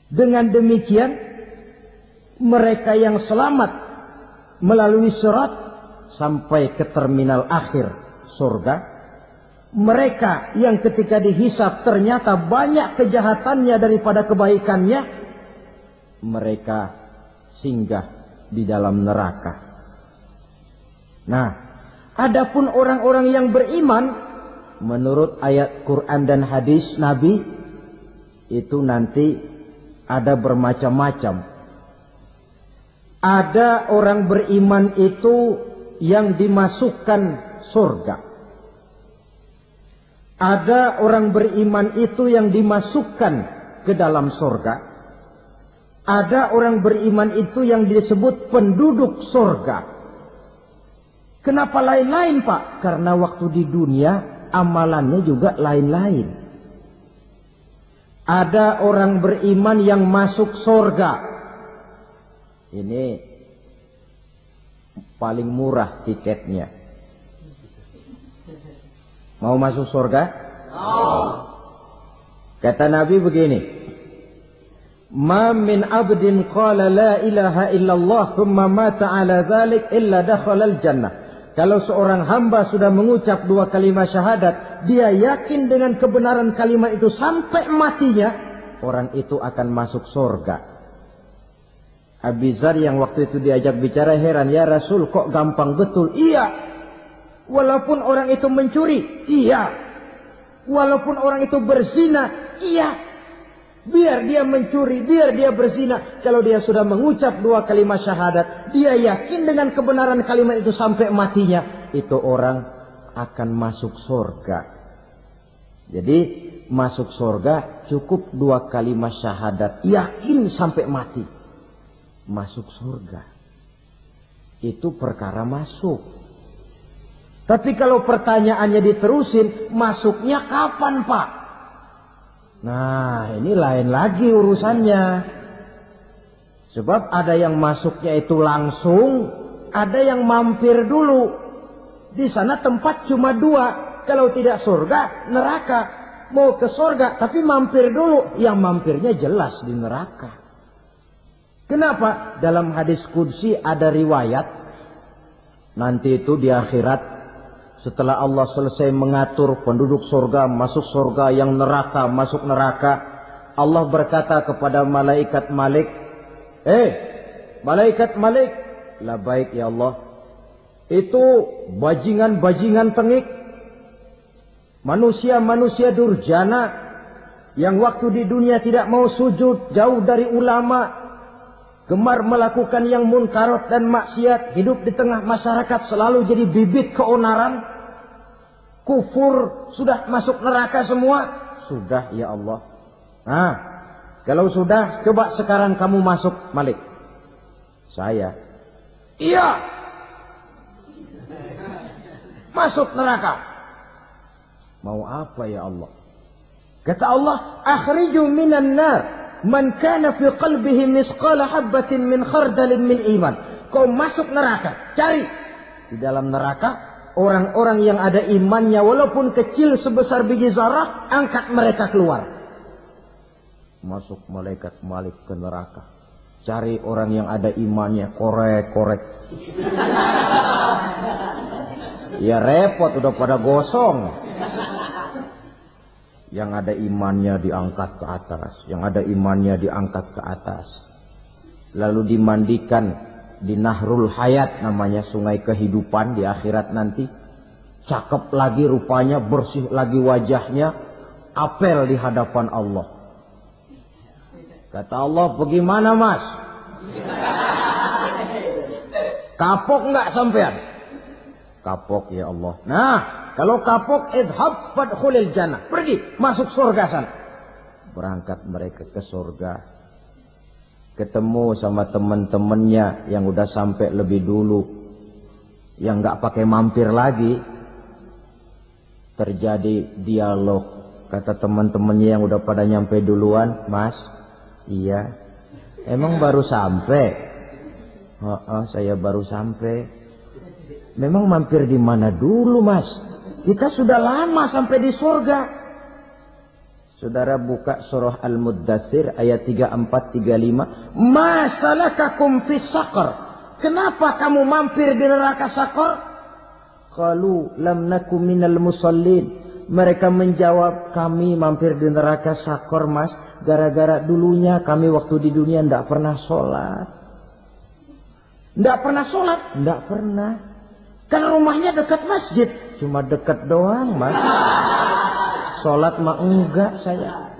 dengan demikian mereka yang selamat melalui sirat sampai ke terminal akhir surga, mereka yang ketika dihisab ternyata banyak kejahatannya daripada kebaikannya, mereka singgah di dalam neraka. Nah, adapun orang-orang yang beriman menurut ayat Quran dan hadis Nabi itu nanti ada bermacam-macam. Ada orang beriman itu yang dimasukkan surga. Ada orang beriman itu yang dimasukkan ke dalam surga. Ada orang beriman itu yang disebut penduduk surga. Kenapa lain-lain, Pak? Karena waktu di dunia amalannya juga lain-lain. Ada orang beriman yang masuk surga. Ini paling murah tiketnya. Mau masuk surga? Kata Nabi begini, ma min abdin qala la ilaha illallah thumma mata ala dhalik illa dakhalal jannah. Kalau seorang hamba sudah mengucap dua kalimat syahadat, dia yakin dengan kebenaran kalimat itu sampai matinya, orang itu akan masuk surga. Abi Dzar yang waktu itu diajak bicara heran, ya Rasul kok gampang betul? Iya. Walaupun orang itu mencuri, iya. Walaupun orang itu berzina, iya. Biar dia mencuri, biar dia berzina, kalau dia sudah mengucap dua kalimat syahadat, dia yakin dengan kebenaran kalimat itu sampai matinya, itu orang akan masuk surga. Jadi masuk surga cukup dua kalimat syahadat, yakin sampai mati, masuk surga. Itu perkara masuk. Tapi kalau pertanyaannya diterusin, masuknya kapan, Pak? Nah, ini lain lagi urusannya. Sebab ada yang masuknya itu langsung, ada yang mampir dulu. Di sana tempat cuma dua. Kalau tidak surga, neraka. Mau ke surga, tapi mampir dulu. Yang mampirnya jelas di neraka. Kenapa? Dalam hadis qudsi ada riwayat. Nanti itu di akhirat, setelah Allah selesai mengatur penduduk surga, masuk surga, yang neraka, masuk neraka, Allah berkata kepada malaikat Malik, malaikat Malik, labaik ya Allah, itu bajingan-bajingan tengik, manusia-manusia durjana, yang waktu di dunia tidak mau sujud, jauh dari ulama, gemar melakukan yang munkarat dan maksiat, hidup di tengah masyarakat selalu jadi bibit keonaran, kufur, sudah masuk neraka semua. Sudah ya Allah. Nah, kalau sudah, coba sekarang kamu masuk, Malik. Saya. Iya. Masuk neraka. Mau apa ya Allah? Kata Allah, akhriju minan nar man kana fi qalbihi misqala habbatin min khardalin min iman. Kau masuk neraka, cari di dalam neraka orang-orang yang ada imannya walaupun kecil sebesar biji zarah, angkat mereka keluar. Masuk malaikat Malik ke neraka, cari orang yang ada imannya, korek-korek. Ya repot, udah pada gosong. Yang ada imannya diangkat ke atas, yang ada imannya diangkat ke atas. Lalu dimandikan di Nahrul Hayat, namanya sungai kehidupan di akhirat nanti. Cakep lagi rupanya, bersih lagi wajahnya, apel di hadapan Allah. Kata Allah, bagaimana mas? Kapok enggak sampean? Kapok ya Allah. Nah, kalau kapok, idhab fadkhulil jannah. Pergi, masuk surga sana. Berangkat mereka ke surga. Ketemu sama teman-temannya yang udah sampai lebih dulu. Yang nggak pakai mampir lagi. Terjadi dialog. Kata teman-temannya yang udah pada nyampe duluan, mas, iya. Emang baru sampai? Saya baru sampai. Memang mampir di mana dulu, mas? Kita sudah lama sampai di surga. Saudara buka surah Al-Muddatsir ayat 34-35. Ma salakakum fis saqar? Kenapa kamu mampir di neraka Saqar? Qalu lam nakum minal musallin. Mereka menjawab, kami mampir di neraka Saqar, mas, gara-gara dulunya kami waktu di dunia tidak pernah sholat. Tidak pernah sholat? Tidak pernah. Kan rumahnya dekat masjid. Cuma dekat doang, mas. Sholat mah enggak saya.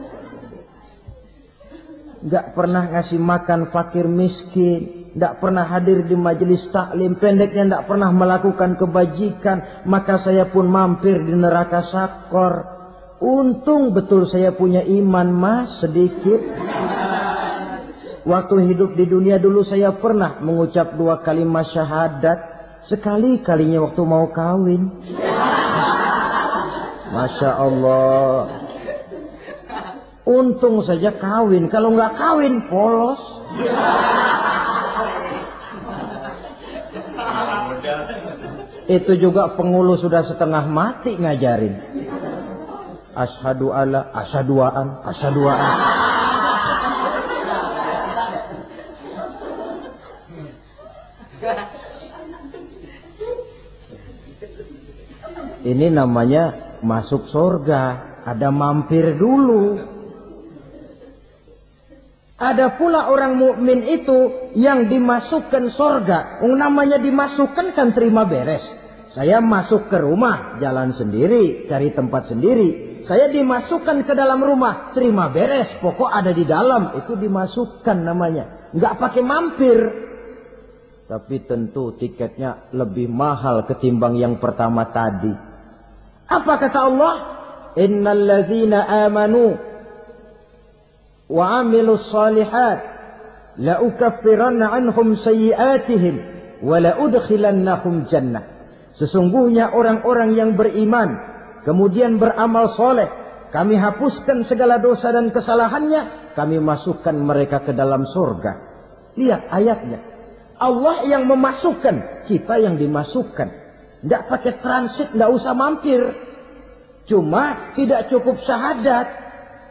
Enggak pernah ngasih makan fakir miskin. Enggak pernah hadir di majelis taklim. Pendeknya enggak pernah melakukan kebajikan. Maka saya pun mampir di neraka Saqar. Untung betul saya punya iman, mas, sedikit. Waktu hidup di dunia dulu saya pernah mengucap 2 kalimat syahadat. Sekali-kalinya waktu mau kawin. Masya Allah. Untung saja kawin. Kalau nggak kawin, polos. Itu juga pengulu sudah setengah mati ngajarin. Asyhadu alla, asyaduaan, asyaduaan. Ini namanya masuk surga. Ada mampir dulu. Ada pula orang mukmin itu yang dimasukkan surga. Namanya dimasukkan kan terima beres. Saya masuk ke rumah, jalan sendiri, cari tempat sendiri. Saya dimasukkan ke dalam rumah, terima beres. Pokok ada di dalam, itu dimasukkan namanya. Nggak pakai mampir. Tapi tentu tiketnya lebih mahal ketimbang yang pertama tadi. Apa kata Allah? Innal ladzina amanu wa 'amilus shalihat la ukaffiranna 'anhum sayyi'atihim wa la udkhilannahum jannah. Sesungguhnya orang-orang yang beriman kemudian beramal soleh, kami hapuskan segala dosa dan kesalahannya, kami masukkan mereka ke dalam surga. Lihat ayatnya. Allah yang memasukkan, kita yang dimasukkan. Tidak pakai transit, tidak usah mampir. Cuma tidak cukup syahadat,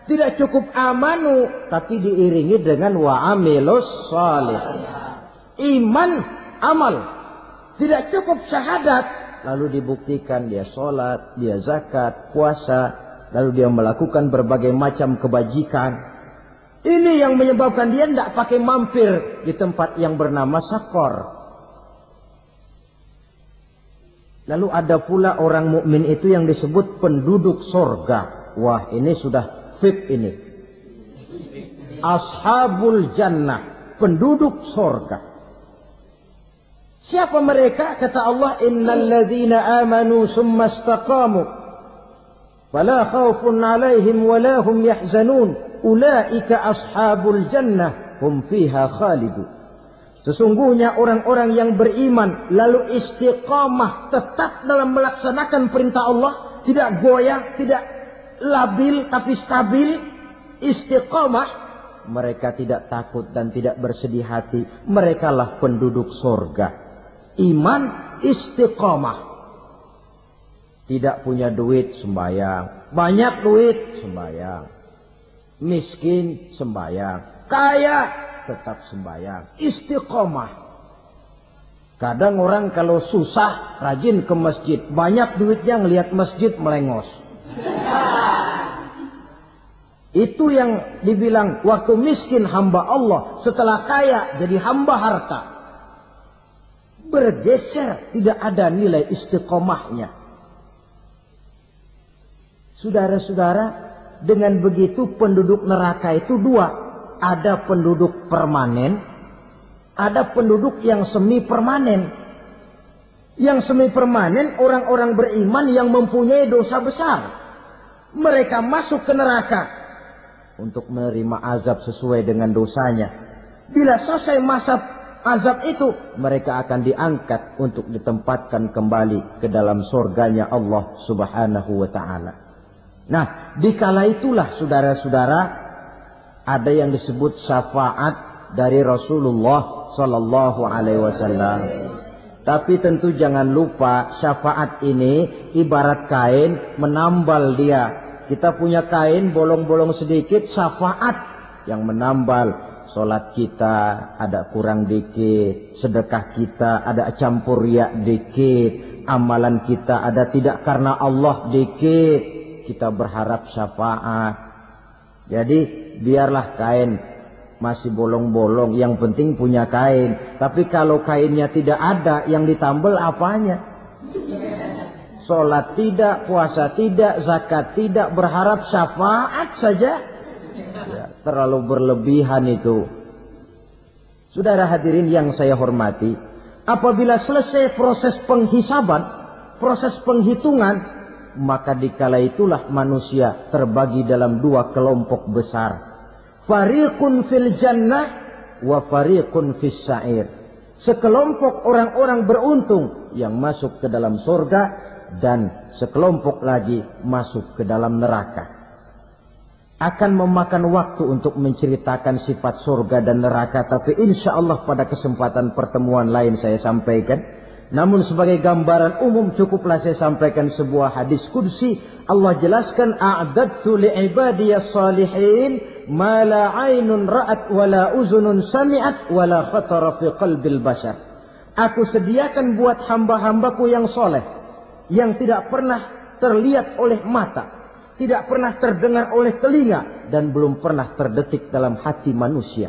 tidak cukup amanu, tapi diiringi dengan wa'amilus salih. Iman, amal. Tidak cukup syahadat, lalu dibuktikan dia sholat, dia zakat, puasa, lalu dia melakukan berbagai macam kebajikan. Ini yang menyebabkan dia tidak pakai mampir di tempat yang bernama Saqar. Lalu ada pula orang mukmin itu yang disebut penduduk sorga. Wah, ini sudah VIP ini. Ashabul jannah, penduduk sorga. Siapa mereka? Kata Allah, innal ladzina amanu summa istaqamu fala khaufun 'alaihim wala hum yahzanun ulaika ashabul jannah hum fiha khalidun. Sesungguhnya orang-orang yang beriman lalu istiqamah, tetap dalam melaksanakan perintah Allah, tidak goyah, tidak labil tapi stabil, istiqamah, mereka tidak takut dan tidak bersedih hati. Merekalah penduduk surga. Iman, istiqamah. Tidak punya duit, sembahyang. Banyak duit, sembahyang. Miskin, sembahyang. Kaya, tetap sembahyang. Istiqomah. Kadang orang kalau susah rajin ke masjid, banyak duitnya ngelihat masjid melengos. Itu yang dibilang waktu miskin hamba Allah, setelah kaya jadi hamba harta. Bergeser, tidak ada nilai istiqomahnya. Saudara-saudara, dengan begitu penduduk neraka itu dua. Ada penduduk permanen, ada penduduk yang semi permanen. Yang semi permanen orang-orang beriman yang mempunyai dosa besar. Mereka masuk ke neraka untuk menerima azab sesuai dengan dosanya. Bila selesai masa azab itu, mereka akan diangkat untuk ditempatkan kembali ke dalam surganya Allah Subhanahu wa ta'ala. Nah, dikala itulah saudara-saudara, ada yang disebut syafaat dari Rasulullah Sallallahu Alaihi Wasallam. Tapi tentu jangan lupa syafaat ini ibarat kain menambal dia. Kita punya kain bolong-bolong sedikit, syafaat yang menambal. Solat kita ada kurang dikit, sedekah kita ada campur riak dikit, amalan kita ada tidak karena Allah dikit. Kita berharap syafaat. Jadi biarlah kain masih bolong-bolong, yang penting punya kain. Tapi kalau kainnya tidak ada, yang ditambal apanya? Sholat tidak, puasa tidak, zakat tidak, berharap syafaat saja. Ya, terlalu berlebihan itu. Saudara hadirin yang saya hormati, apabila selesai proses penghisaban, proses penghitungan, maka dikala itulah manusia terbagi dalam dua kelompok besar. Fariqun fil jannah wa fariqun fis sa'ir. Sekelompok orang-orang beruntung yang masuk ke dalam surga, dan sekelompok lagi masuk ke dalam neraka. Akan memakan waktu untuk menceritakan sifat surga dan neraka, tapi insya Allah pada kesempatan pertemuan lain saya sampaikan. Namun sebagai gambaran umum cukuplah saya sampaikan sebuah hadis qudsi. Allah jelaskan, a'dadtu li'ibadiyas salihin ma la 'ainun ra'at wa la uzunun sami'at wa la khatara fi qalbil bashar. Aku sediakan buat hamba-hambaku yang soleh, yang tidak pernah terlihat oleh mata, tidak pernah terdengar oleh telinga, dan belum pernah terdetik dalam hati manusia.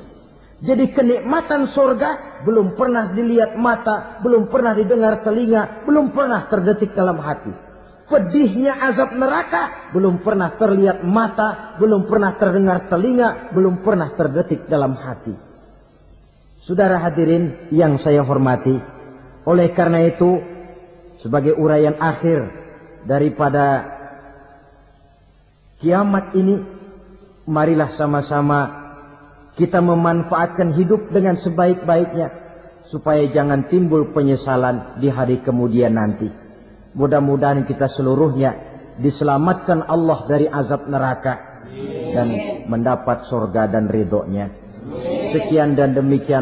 Jadi kenikmatan surga belum pernah dilihat mata, belum pernah didengar telinga, belum pernah terdetik dalam hati. Pedihnya azab neraka belum pernah terlihat mata, belum pernah terdengar telinga, belum pernah terdetik dalam hati. Saudara hadirin yang saya hormati, oleh karena itu sebagai uraian akhir daripada kiamat ini, marilah sama-sama kita memanfaatkan hidup dengan sebaik-baiknya, supaya jangan timbul penyesalan di hari kemudian nanti. Mudah-mudahan kita seluruhnya diselamatkan Allah dari azab neraka dan mendapat surga dan ridhonya. Sekian dan demikian.